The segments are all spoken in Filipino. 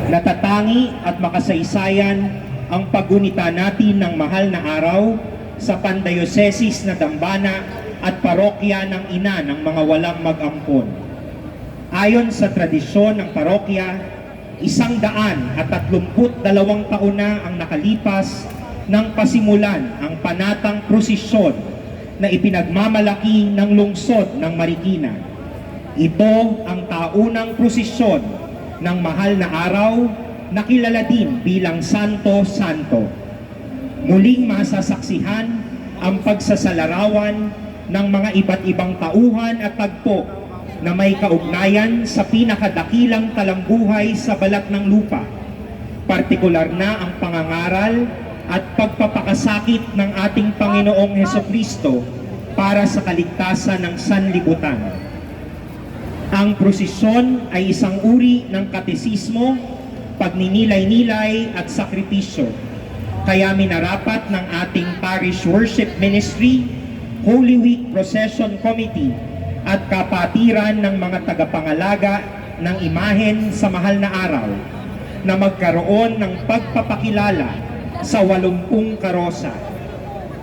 Natatangi at makasaysayan ang paggunita natin ng mahal na araw sa Pandayosesis na Dambana at parokya ng Ina ng mga walang mag-ampon. Ayon sa tradisyon ng parokya, 132 taon na ang nakalipas nang pasimulan ang panatang prosesyon na ipinagmamalaki ng lungsod ng Marikina. Ito ang taunang prosesyon ng mahal na araw na kilala din bilang Santo Santo. Muling masasaksihan ang pagsasalarawan ng mga iba't ibang tauhan at tagpo na may kaugnayan sa pinakadakilang talambuhay sa balat ng lupa. Partikular na ang pangangaral at pagpapakasakit ng ating Panginoong Hesukristo para sa kaligtasan ng sanlibutan. Ang prosesyon ay isang uri ng katesismo, pagninilay-nilay at sakripisyo. Kaya minarapat ng ating Parish Worship Ministry, Holy Week Procession Committee at kapatiran ng mga tagapangalaga ng imahen sa mahal na araw na magkaroon ng pagpapakilala sa 80 karosa.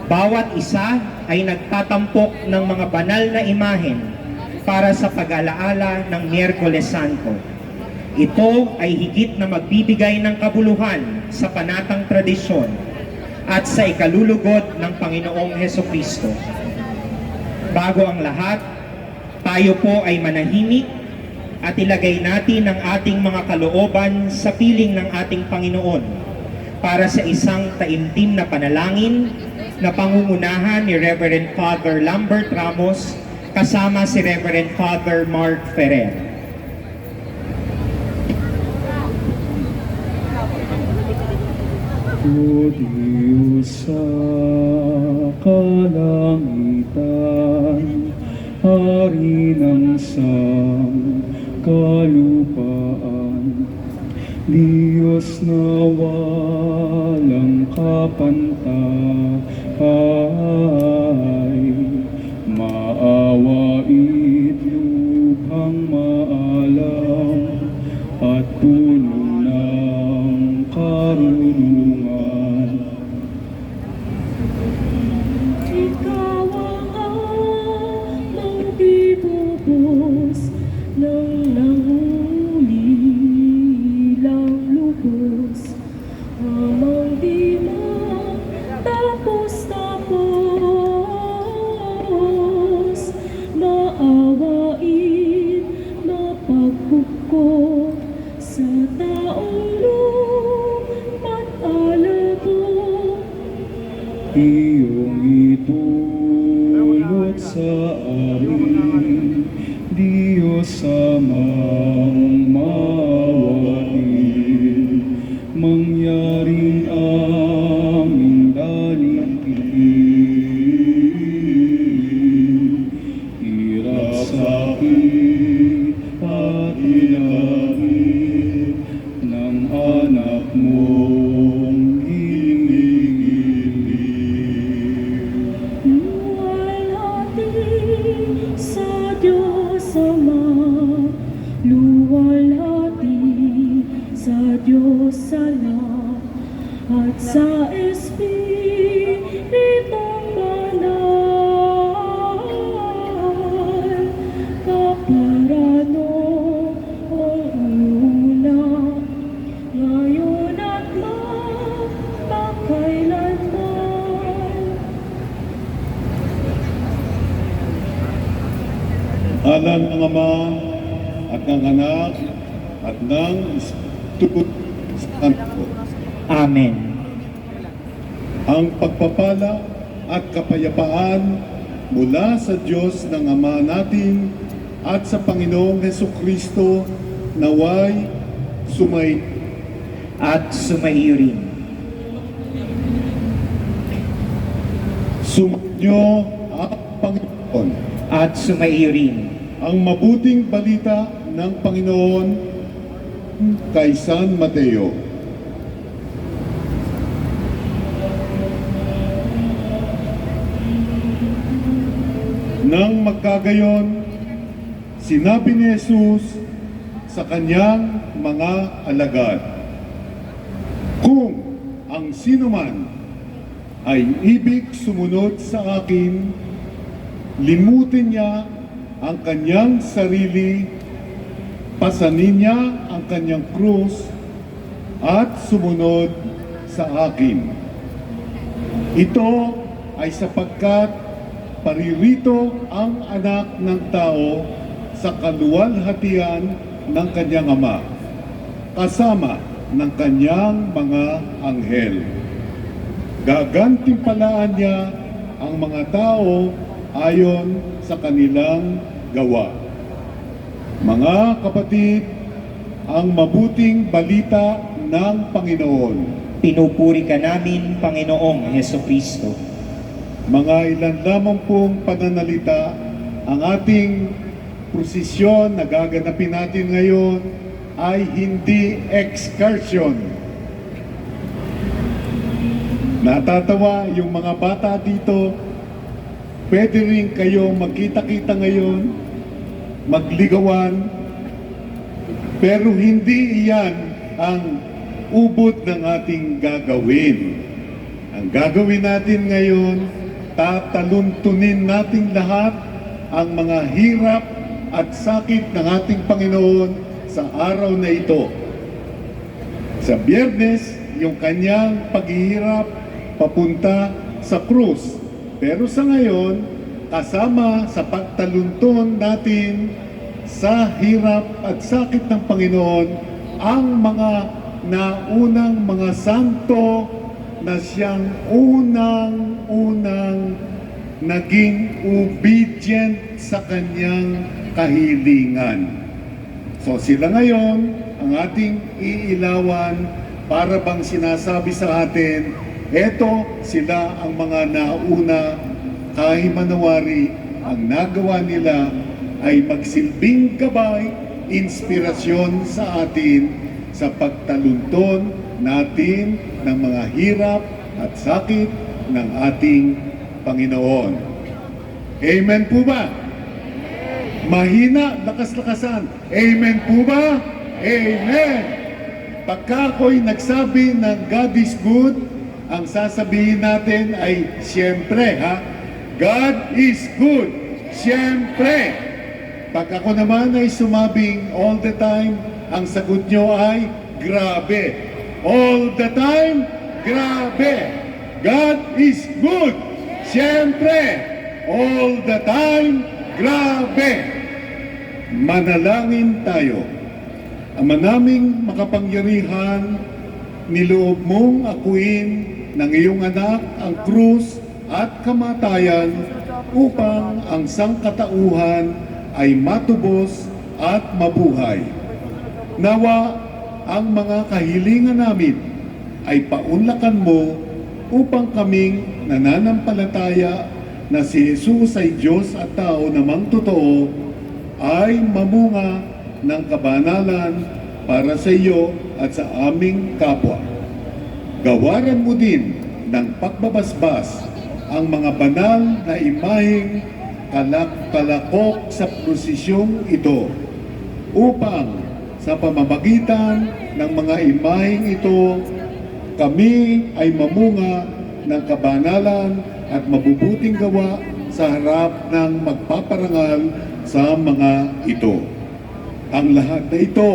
Bawat isa ay nagtatampok ng mga banal na imahen para sa pag-alaala ng Miyerkules Santo. Ito ay higit na magbibigay ng kabuluhan sa panatang tradisyon at sa ikalulugod ng Panginoong Hesukristo. Bago ang lahat, tayo po ay manahimik at ilagay natin ang ating mga kalooban sa piling ng ating Panginoon para sa isang taimtim na panalangin na pangungunahan ni Reverend Father Lambert Ramos kasama si Reverend Father Mark Ferrer. O Diyos sa kalangitan, Hari ng sangkalupaan, Diyos na walang kapantay, maawait lubhang maalam at puno ng karunungan. Ikaw ang amang di bubos ng nangulilang lubos, amang di matapos-tapos, maawain, mapagkuko sa taong luma't alabo. Iyong itulot sa amin, Diyos amang mawain, mangyaring aming dalingin, hirap sakit at ilangin ng anak mong hinihiling. Luwalhati sa Diyos Ama, luwalhati sa Diyos Anak, at sa Espiritong Banal, kaparano ang una, ngayon at magpakailanman. Alam ng Ama at ng Anak at ng Espiritu Santo. Amen. Ang pagpapala at kapayapaan mula sa Diyos ng Ama natin at sa Panginoong Hesukristo naway At sumaiyo rin. sumainyo ang Panginoon. At sumaiyo rin. Ang mabuting balita ng Panginoon kay San Mateo. Nang magkagayon, sinabi ni Jesus sa kanyang mga alagad, Kung ang sinuman ay ibig sumunod sa akin, limutin niya ang kanyang sarili, pasanin niya ang kanyang krus, at sumunod sa akin. Ito ay sapagkat paririto ang anak ng tao sa kaluwalhatian ng kanyang ama, kasama ng kanyang mga anghel. Gagantimpalaan niya ang mga tao ayon sa kanilang gawa. Mga kapatid, ang mabuting balita ng Panginoon. Pinupuri ka namin, Panginoong Hesukristo. Mga ilan lamang pong pananalita ang ating prosesyon na gaganapin natin ngayon ay hindi excursion. Natatawa yung mga bata dito, pwede rin kayo magkita-kita ngayon, magligawan, pero hindi iyan ang ubod ng ating gagawin. Ang gagawin natin ngayon, tataluntunin natin lahat ang mga hirap at sakit ng ating Panginoon sa araw na ito. Sa Biyernes, yung kanyang paghihirap papunta sa krus. Pero sa ngayon, kasama sa pagtaluntun natin sa hirap at sakit ng Panginoon, ang mga naunang mga santo na siyang unang naging obedient sa kanyang kahilingan. So sila ngayon ang ating iilawan para bang sinasabi sa atin, eto sila ang mga nauna kahit manawari, ang nagawa nila ay magsilbing gabay, inspirasyon sa atin sa pagtalunton natin ng mga hirap at sakit ng ating Panginoon. Amen po ba? Mahina, lakas-lakasan. Amen po ba? Amen! Pagka ako'y nagsabi ng God is good, ang sasabihin natin ay siyempre, ha? God is good. Siyempre. Pag ako naman ay sumabing all the time, ang sagot nyo ay grabe. All the time, grabe. God is good. Siyempre. All the time, grabe. Manalangin tayo. Ama naming makapangyarihan, niloob mong akuin ng iyong anak ang krus at kamatayan upang ang sangkatauhan ay matubos at mabuhay. Nawa ang mga kahilingan namin ay paunlakan mo upang kaming nananampalataya na si Jesus ay Diyos at tao namang totoo ay mamunga ng kabanalan para sa iyo at sa aming kapwa. Gawaran mo din ng pagbabasbas ang mga banal na imaheng kalakok sa prosisyong ito upang sa pamamagitan ng mga imaheng ito kami ay mamunga ng kabanalan at mabubuting gawa sa harap ng magpaparangal sa mga ito. Ang lahat na ito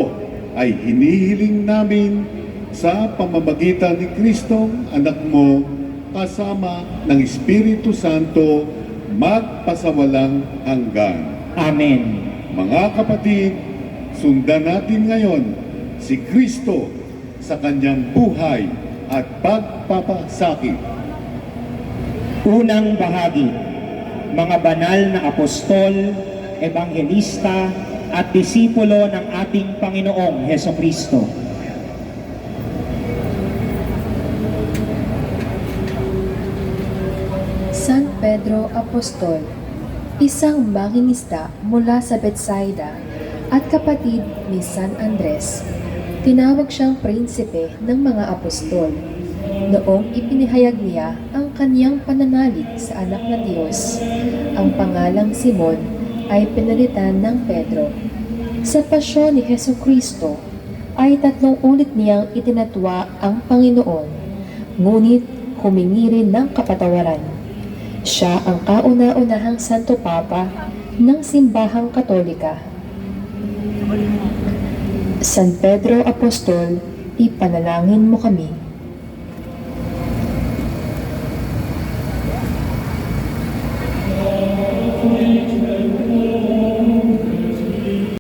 ay hinihiling namin sa pamamagitan ni Kristong anak mo kasama ng Espiritu Santo magpasawalang hanggan. Amen. Mga kapatid, sundan natin ngayon si Kristo sa kanyang buhay at pagpapasakit. Unang bahagi, mga banal na apostol, ebanghelista, at disipulo ng ating Panginoong Hesukristo. San Pedro Apostol, isang mangingisda mula sa Betsaida at kapatid ni San Andres. Tinawag siyang prinsipe ng mga apostol noong ipinahayag niya ang kaniyang pananalig sa anak ng Diyos. Ang pangalang Simon ay pinalitan ng Pedro. Sa pasyon ni Hesukristo, ay 3 ulit niyang itinatwa ang Panginoon, ngunit humingi rin ng kapatawaran. Siya ang kauna-unahang Santo Papa ng Simbahang Katolika. San Pedro Apostol, ipanalangin mo kami.